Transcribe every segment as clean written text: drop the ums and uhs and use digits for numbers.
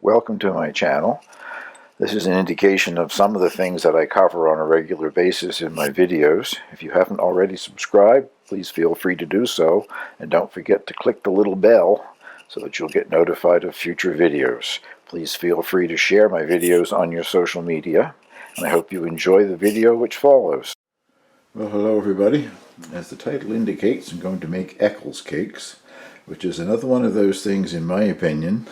Welcome to my channel. This is an indication of some of the things that I cover on a regular basis in my videos. If you haven't already subscribed, please feel free to do so, and don't forget to click the little bell so that you'll get notified of future videos. Please feel free to share my videos on your social media, and I hope you enjoy the video which follows. Well, hello everybody. As the title indicates, I'm going to make Eccles cakes, which is another one of those things, in my opinion,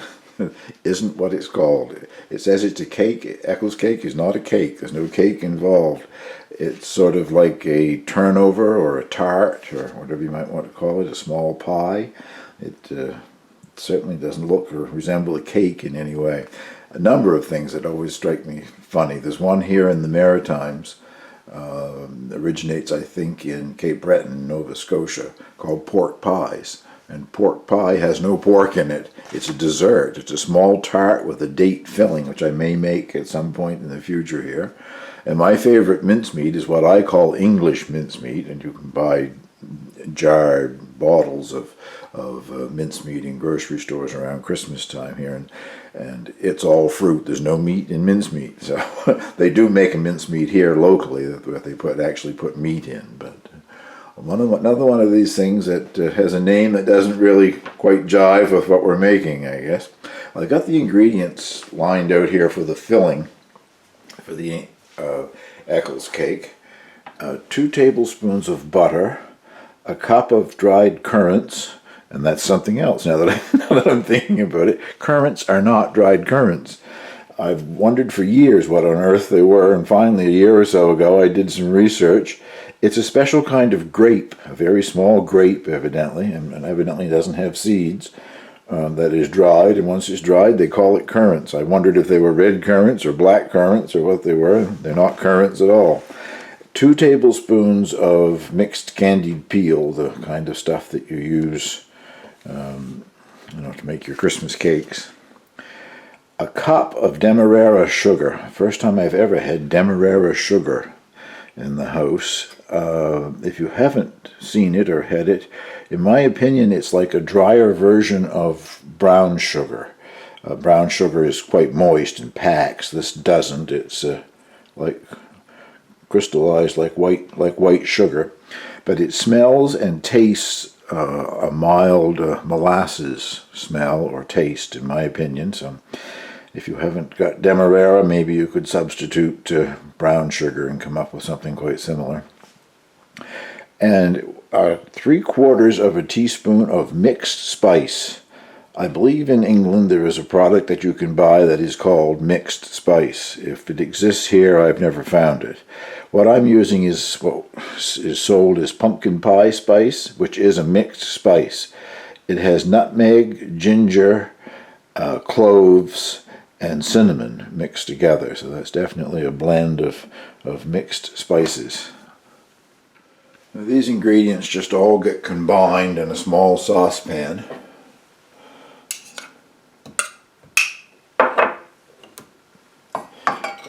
isn't what it's called. It says it's a cake. Eccles cake is not a cake. There's no cake involved. It's sort of like a turnover or a tart or whatever you might want to call it, a small pie. It certainly doesn't look or resemble a cake in any way. A number of things that always strike me funny. There's one here in the Maritimes, originates I think in Cape Breton, Nova Scotia, called pork pies. And pork pie has no pork in it. It's a dessert. It's a small tart with a date filling, which I may make at some point in the future here. And my favorite mincemeat is what I call English mincemeat, and you can buy jarred bottles of mincemeat in grocery stores around Christmas time here, and it's all fruit. There's no meat in mincemeat. So they do make a mincemeat here locally that they actually put meat in, but another one of these things that has a name that doesn't really quite jive with what we're making, I guess. Well, I got the ingredients lined out here for the filling for the Eccles cake. 2 tablespoons of butter, a cup of dried currants, and that's something else now that I'm thinking about it. Currants are not dried currants. I've wondered for years what on earth they were, and finally a year or so ago I did some research. It's a special kind of grape, a very small grape evidently, and evidently doesn't have seeds, that is dried, and once it's dried they call it currants. I wondered if they were red currants or black currants or what they were. They're not currants at all. 2 tablespoons of mixed candied peel, the kind of stuff that you use to make your Christmas cakes. A cup of Demerara sugar. First time I've ever had Demerara sugar in the house. If you haven't seen it or had it, in my opinion it's like a drier version of brown sugar. Brown sugar is quite moist and packs. This doesn't. It's like crystallized like white sugar, but it smells and tastes a mild molasses smell or taste, in my opinion. So if you haven't got Demerara, maybe you could substitute brown sugar and come up with something quite similar. And 3/4 teaspoon of mixed spice. I believe in England there is a product that you can buy that is called mixed spice. If it exists here, I've never found it. What I'm using is what is sold as pumpkin pie spice, which is a mixed spice. It has nutmeg, ginger, cloves, and cinnamon mixed together, so that's definitely a blend of mixed spices. Now, these ingredients just all get combined in a small saucepan.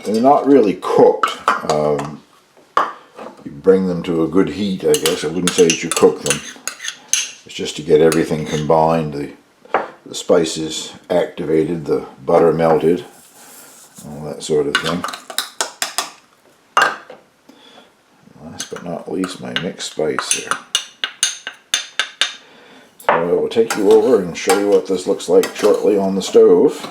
They're not really cooked. You bring them to a good heat, I guess. I wouldn't say that you cook them. It's just to get everything combined. The spices activated, the butter melted, all that sort of thing. Last but not least, my mixed spice here. So I will take you over and show you what this looks like shortly on the stove.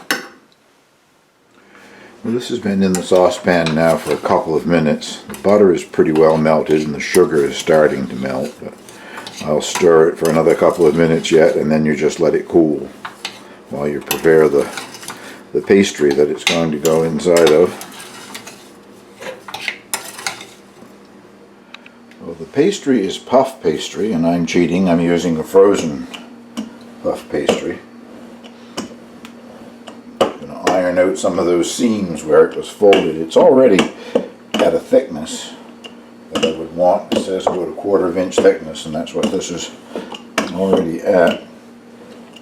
Well, this has been in the saucepan now for a couple of minutes. The butter is pretty well melted and the sugar is starting to melt, but I'll stir it for another couple of minutes yet, and then you just let it cool while you prepare the pastry that it's going to go inside of. Well, the pastry is puff pastry, and I'm cheating. I'm using a frozen puff pastry. I'm going to iron out some of those seams where it was folded. It's already at a thickness that I would want. It says about 1/4 inch thickness, and that's what this is already at.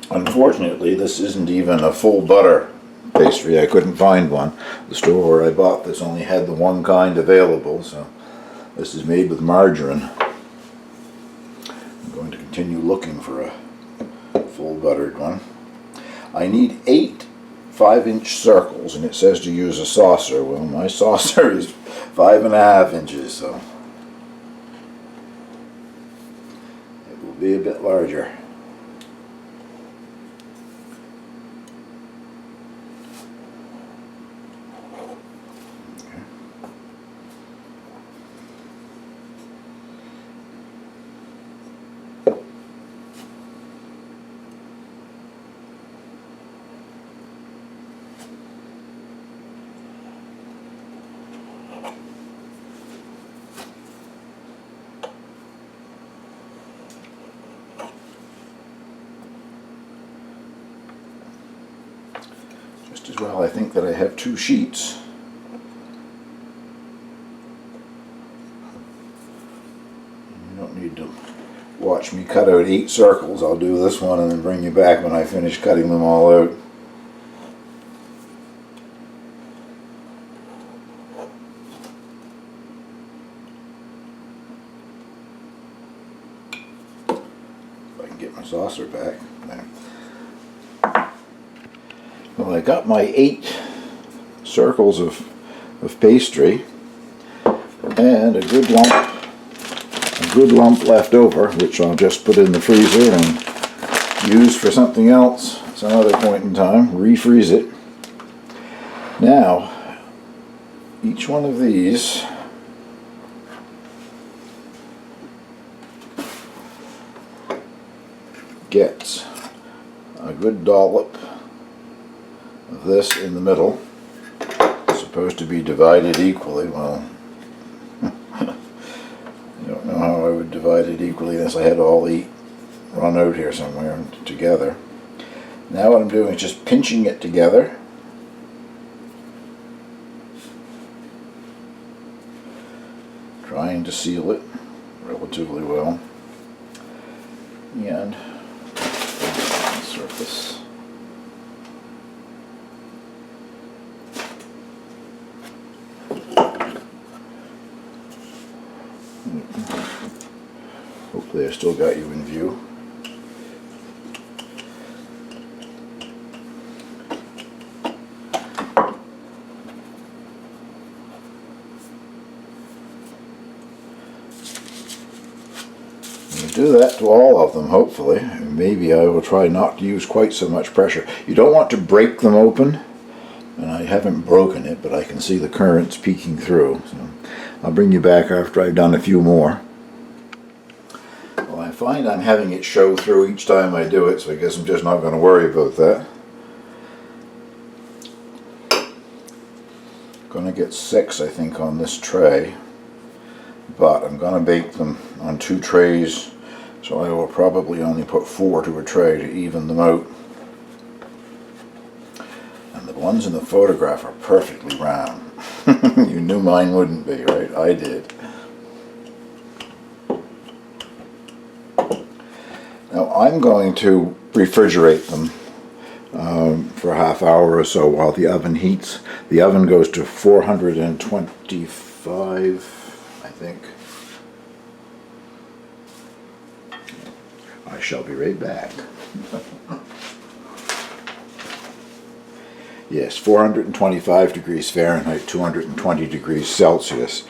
Unfortunately, this isn't even a full butter pastry. I couldn't find one. The store where I bought this only had the one kind available, so this is made with margarine. I'm going to continue looking for a full buttered one. I need 8 5-inch circles, and it says to use a saucer. Well, my saucer is 5.5 inches, so it will be a bit larger. Just as well, I think that I have 2 sheets. You don't need to watch me cut out 8 circles. I'll do this one and then bring you back when I finish cutting them all out. If I can get my saucer back. There. Well, I got my 8 circles of pastry and a good lump left over, which I'll just put in the freezer and use for something else some other point in time, refreeze it. Now, each one of these gets a good dollop of this in the middle. It's supposed to be divided equally. Well, I don't know how I would divide it equally unless I had all 8 run out here somewhere together. Now what I'm doing is just pinching it together. Trying to seal it relatively well. And surface. Hopefully I still got you in view. Do that to all of them, hopefully. Maybe I will try not to use quite so much pressure. You don't want to break them open, and I haven't broken it, but I can see the currents peeking through. So I'll bring you back after I've done a few more. Well, I find I'm having it show through each time I do it, so I guess I'm just not going to worry about that. Going to get 6, I think, on this tray, but I'm going to bake them on 2 trays. So I will probably only put 4 to a tray to even them out. And the ones in the photograph are perfectly round. You knew mine wouldn't be, right? I did. Now I'm going to refrigerate them for a half hour or so while the oven heats. The oven goes to 425, I think. I shall be right back. Yes, 425 degrees Fahrenheit, 220 degrees Celsius.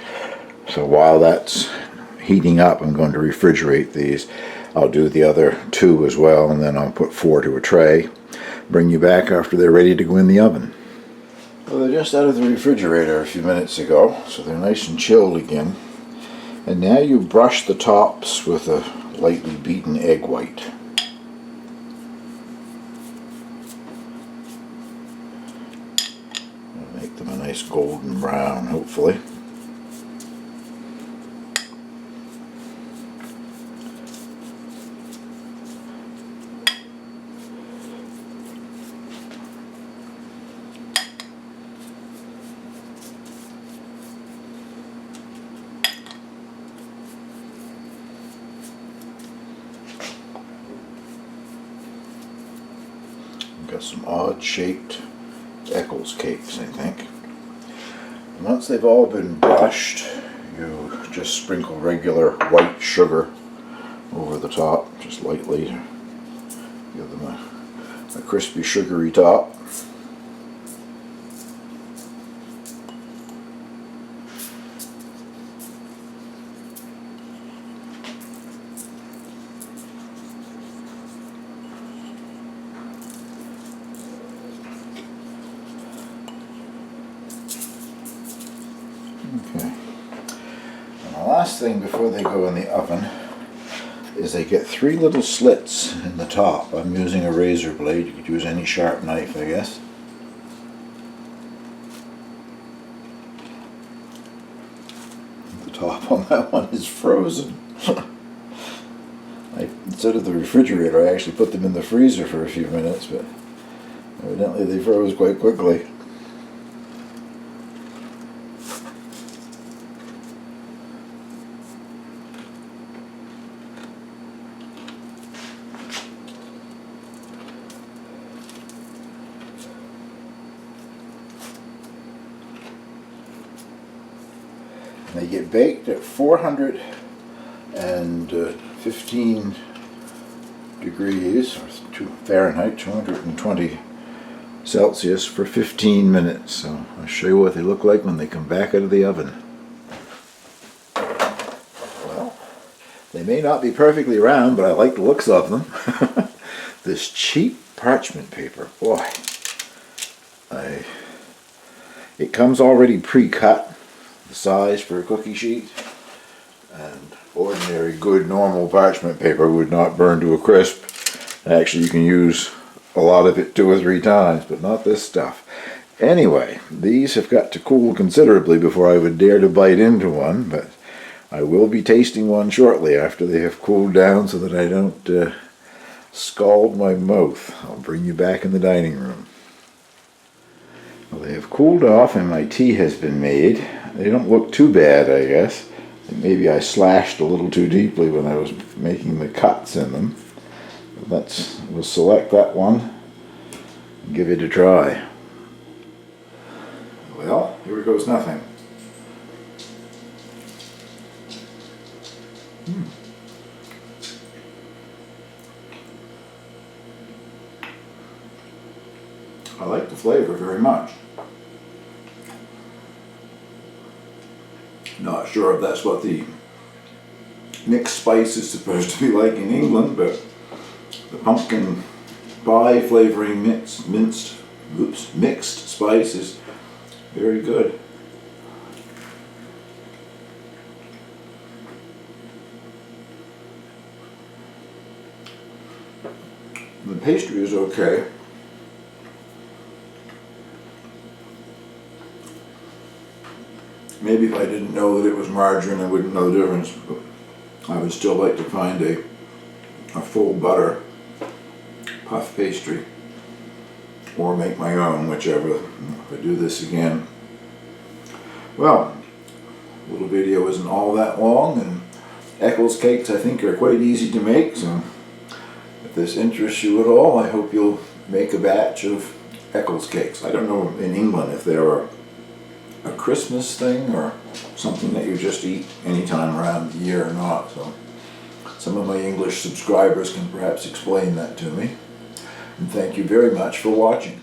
So while that's heating up, I'm going to refrigerate these. I'll do the other 2 as well, and then I'll put 4 to a tray. Bring you back after they're ready to go in the oven. Well, they're just out of the refrigerator a few minutes ago, so they're nice and chilled again. And now you brush the tops with a lightly beaten egg white. It'll make them a nice golden brown, hopefully. Got some odd-shaped Eccles cakes, I think. And once they've all been brushed, you just sprinkle regular white sugar over the top, just lightly. Give them a crispy, sugary top. last thing before they go in the oven is they get 3 little slits in the top. I'm using a razor blade. You could use any sharp knife, I guess. The top on that one is frozen. Instead of the refrigerator, I actually put them in the freezer for a few minutes, but evidently they froze quite quickly. They get baked at 415 degrees, or Fahrenheit, 220 Celsius for 15 minutes. So I'll show you what they look like when they come back out of the oven. Well, they may not be perfectly round, but I like the looks of them. This cheap parchment paper, boy. It comes already pre-cut. The size for a cookie sheet, and ordinary good normal parchment paper would not burn to a crisp. Actually, you can use a lot of it 2 or 3 times, but not this stuff. Anyway, these have got to cool considerably before I would dare to bite into one, but I will be tasting one shortly after they have cooled down so that I don't scald my mouth. I'll bring you back in the dining room. Well, they have cooled off and my tea has been made. They don't look too bad, I guess. Maybe I slashed a little too deeply when I was making the cuts in them. We'll select that one and give it a try. Well, here goes nothing. I like the flavor very much. Not sure if that's what the mixed spice is supposed to be like in England, but the pumpkin pie flavoring mixed spice is very good. The pastry is okay. Maybe if I didn't know that it was margarine, I wouldn't know the difference, but I would still like to find a full butter puff pastry, or make my own, whichever, if I do this again. Well, the little video isn't all that long, and Eccles cakes I think are quite easy to make, so if this interests you at all, I hope you'll make a batch of Eccles cakes. I don't know in England if there are a Christmas thing or something that you just eat any time around the year or not, so some of my English subscribers can perhaps explain that to me. And thank you very much for watching.